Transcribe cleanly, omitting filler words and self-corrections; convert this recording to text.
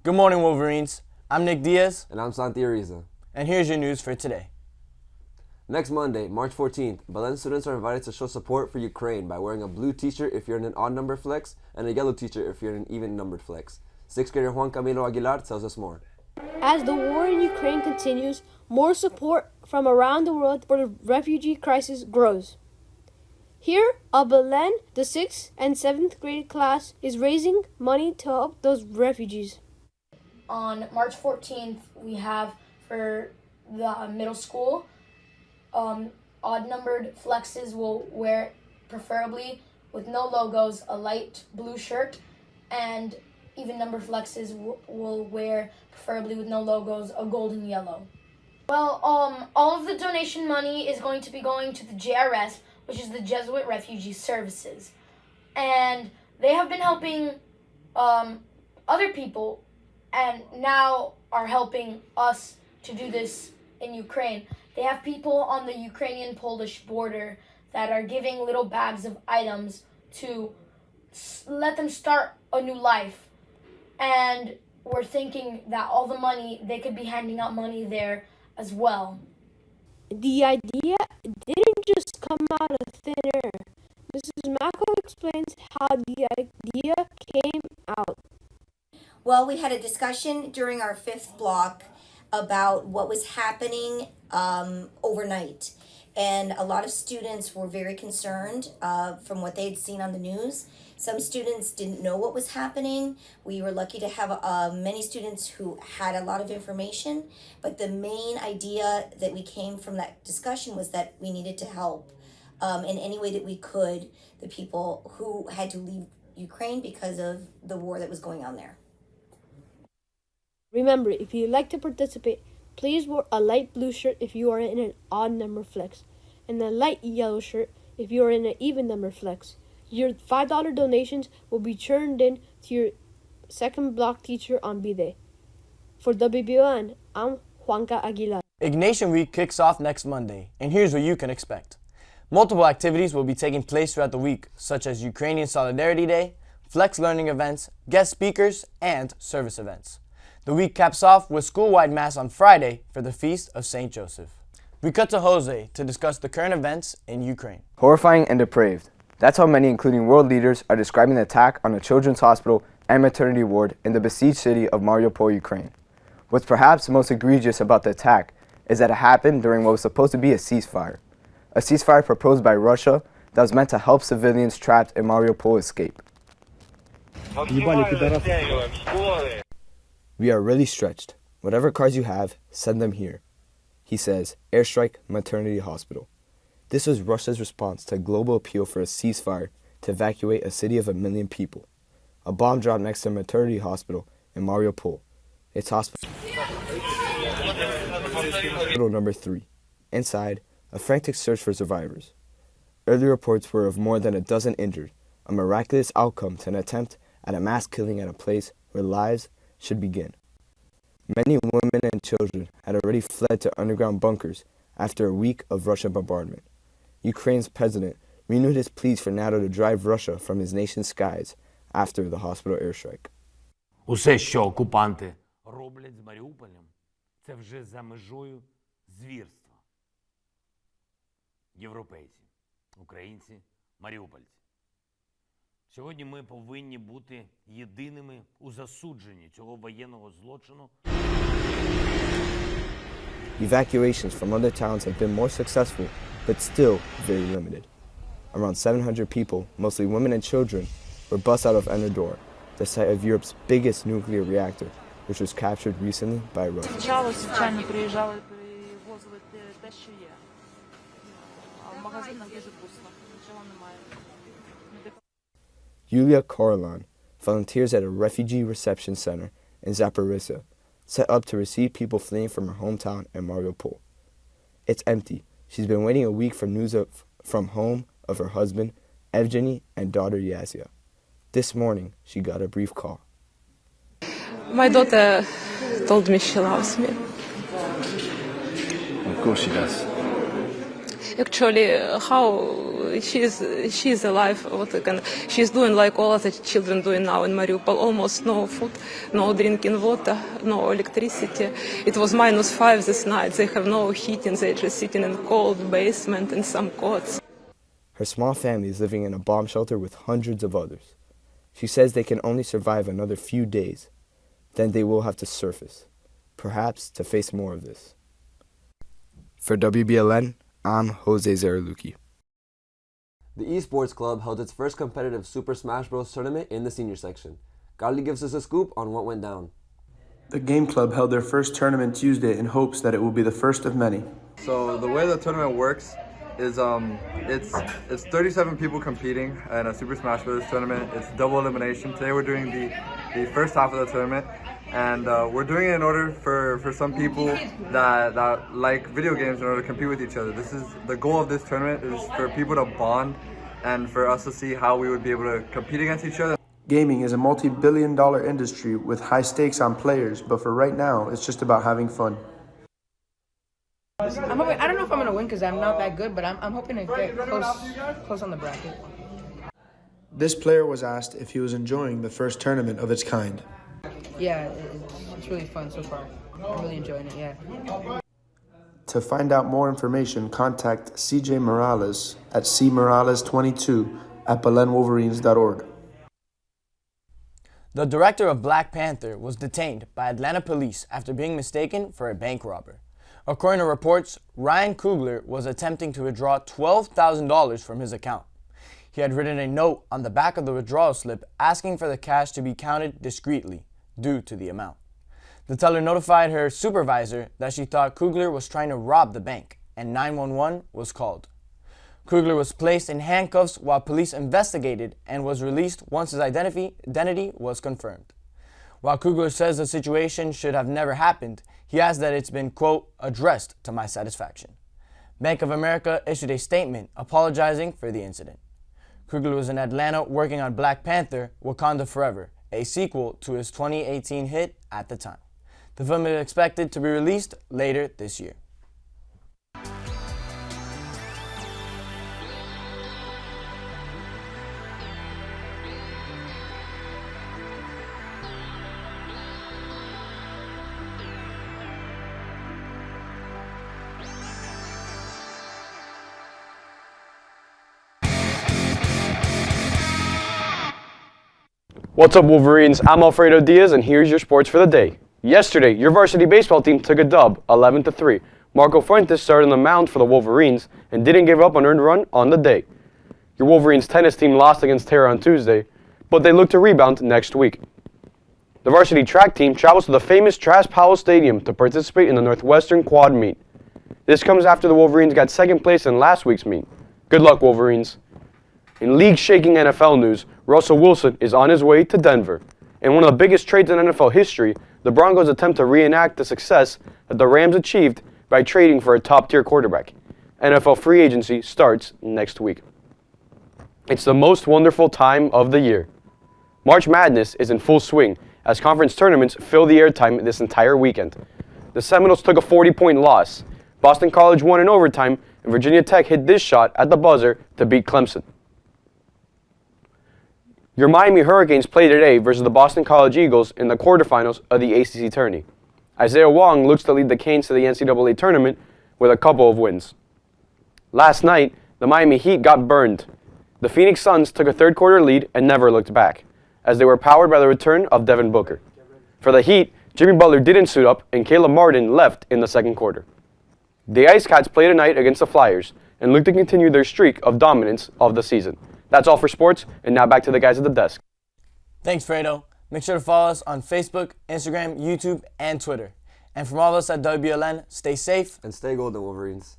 Good morning, Wolverines. I'm Nick Diaz. And I'm Santi Ariza. And here's your news for today. Next Monday, March 14th, Belen students are invited to show support for Ukraine by wearing a blue t-shirt if you're in an odd number flex and a yellow t-shirt if you're in an even numbered flex. 6th grader Juan Camilo Aguilar tells us more. As the war in Ukraine continues, more support from around the world for the refugee crisis grows. Here, at Belen, the 6th and 7th grade class is raising money to help those refugees. On March 14th, we have for the middle school, odd-numbered flexes will wear, preferably with no logos, a light blue shirt, and even-numbered flexes will wear, preferably with no logos, a golden yellow. Well, all of the donation money is going to be going to the JRS, which is the Jesuit Refugee Services. And they have been helping other people and now are helping us to do this in Ukraine. They have people on the Ukrainian-Polish border that are giving little bags of items to let them start a new life. And we're thinking that all the money, they could be handing out money there as well. The idea didn't just come out of thin air. Mrs. Mako explains how the idea came out. Well, we had a discussion during our 5th block about what was happening overnight. And a lot of students were very concerned from what they had seen on the news. Some students didn't know what was happening. We were lucky to have many students who had a lot of information. But the main idea that we came from that discussion was that we needed to help in any way that we could the people who had to leave Ukraine because of the war that was going on there. Remember, if you'd like to participate, please wear a light blue shirt if you are in an odd number flex, and a light yellow shirt if you are in an even number flex. Your $5 donations will be turned in to your second block teacher on B-Day. For WBLN, I'm Juanca Aguilar. Ignatian Week kicks off next Monday, and here's what you can expect. Multiple activities will be taking place throughout the week, such as Ukrainian Solidarity Day, flex learning events, guest speakers, and service events. The week caps off with school-wide mass on Friday for the Feast of St. Joseph. We cut to Jose to discuss the current events in Ukraine. Horrifying and depraved. That's how many, including world leaders, are describing the attack on a children's hospital and maternity ward in the besieged city of Mariupol, Ukraine. What's perhaps most egregious about the attack is that it happened during what was supposed to be a ceasefire proposed by Russia that was meant to help civilians trapped in Mariupol escape. We are really stretched. Whatever cars you have, send them here, he says, airstrike maternity hospital. This was Russia's response to a global appeal for a ceasefire to evacuate a city of 1 million people. A bomb dropped next to a maternity hospital in Mariupol. It's hospital number 3. Inside, a frantic search for survivors. Early reports were of more than a dozen injured, a miraculous outcome to an attempt at a mass killing at a place where lives should begin. Many women and children had already fled to underground bunkers after a week of Russian bombardment. Ukraine's president renewed his pleas for NATO to drive Russia from his nation's skies after the hospital airstrike. Усе, що окупанти роблять з Маріуполем, це вже за межою звірства. Європейці, українці, маріупольці. Сьогодні ми повинні бути єдиними у засудженні цього воєнного злочину. Evacuations from other towns have been more successful, but still very limited. Around 700 people, mostly women and children, were bussed out of Energodar, the site of Europe's biggest nuclear reactor, which was captured recently by Russia. Yulia Korolan volunteers at a refugee reception center in Zaporizhzhia, set up to receive people fleeing from her hometown in Mariupol. It's empty. She's been waiting a week for news from home of her husband, Evgeny, and daughter Yasia. This morning, she got a brief call. My daughter told me she loves me. Of course she does. actually how she's alive. She's doing like all other children doing now in Mariupol. Almost no food, no drinking water, no electricity. It was -5 this night. They have no heating. They're just sitting in cold basement in some cots. Her small family is living in a bomb shelter with hundreds of others. She says they can only survive another few days. Then they will have to surface, perhaps to face more of this. For WBLN, I'm Jose Zaraluki. The Esports Club held its first competitive Super Smash Bros. Tournament in the senior section. Carly gives us a scoop on what went down. The Game Club held their first tournament Tuesday in hopes that it will be the first of many. So the way the tournament works is it's 37 people competing in a Super Smash Bros. Tournament. It's double elimination. Today we're doing the first half of the tournament, and we're doing it in order for some people that like video games in order to compete with each other. This is the goal of this tournament, is for people to bond and for us to see how we would be able to compete against each other. Gaming is a multi-billion-dollar industry with high stakes on players, but for right now, it's just about having fun. I'm hoping, I don't know if I'm going to win because I'm not that good, but I'm hoping to get close on the bracket. This player was asked if he was enjoying the first tournament of its kind. Yeah, it's really fun so far. I'm really enjoying it, yeah. To find out more information, contact CJ Morales at cmorales22 at belenwolverines.org. The director of Black Panther was detained by Atlanta police after being mistaken for a bank robber. According to reports, Ryan Coogler was attempting to withdraw $12,000 from his account. He had written a note on the back of the withdrawal slip asking for the cash to be counted discreetly due to the amount. The teller notified her supervisor that she thought Coogler was trying to rob the bank, and 911 was called. Coogler was placed in handcuffs while police investigated and was released once his identity was confirmed. While Coogler says the situation should have never happened, he adds that it's been, quote, addressed to my satisfaction. Bank of America issued a statement apologizing for the incident. Coogler was in Atlanta working on Black Panther, Wakanda Forever, a sequel to his 2018 hit At the Time. The film is expected to be released later this year. What's up, Wolverines? I'm Alfredo Diaz, and here's your sports for the day. Yesterday, your varsity baseball team took a dub, 11-3. Marco Fuentes started on the mound for the Wolverines and didn't give up an earned run on the day. Your Wolverines tennis team lost against Terra on Tuesday, but they look to rebound next week. The varsity track team travels to the famous Travis Powell Stadium to participate in the Northwestern Quad Meet. This comes after the Wolverines got second place in last week's meet. Good luck, Wolverines. In league-shaking NFL news, Russell Wilson is on his way to Denver. In one of the biggest trades in NFL history, the Broncos attempt to reenact the success that the Rams achieved by trading for a top-tier quarterback. NFL free agency starts next week. It's the most wonderful time of the year. March Madness is in full swing as conference tournaments fill the airtime this entire weekend. The Seminoles took a 40-point loss. Boston College won in overtime, and Virginia Tech hit this shot at the buzzer to beat Clemson. Your Miami Hurricanes play today versus the Boston College Eagles in the quarterfinals of the ACC tourney. Isaiah Wong looks to lead the Canes to the NCAA tournament with a couple of wins. Last night, the Miami Heat got burned. The Phoenix Suns took a third-quarter lead and never looked back, as they were powered by the return of Devin Booker. For the Heat, Jimmy Butler didn't suit up and Caleb Martin left in the second quarter. The Ice Cats play tonight against the Flyers and look to continue their streak of dominance of the season. That's all for sports, and now back to the guys at the desk. Thanks, Fredo. Make sure to follow us on Facebook, Instagram, YouTube, and Twitter. And from all of us at WBLN, stay safe and stay golden, Wolverines.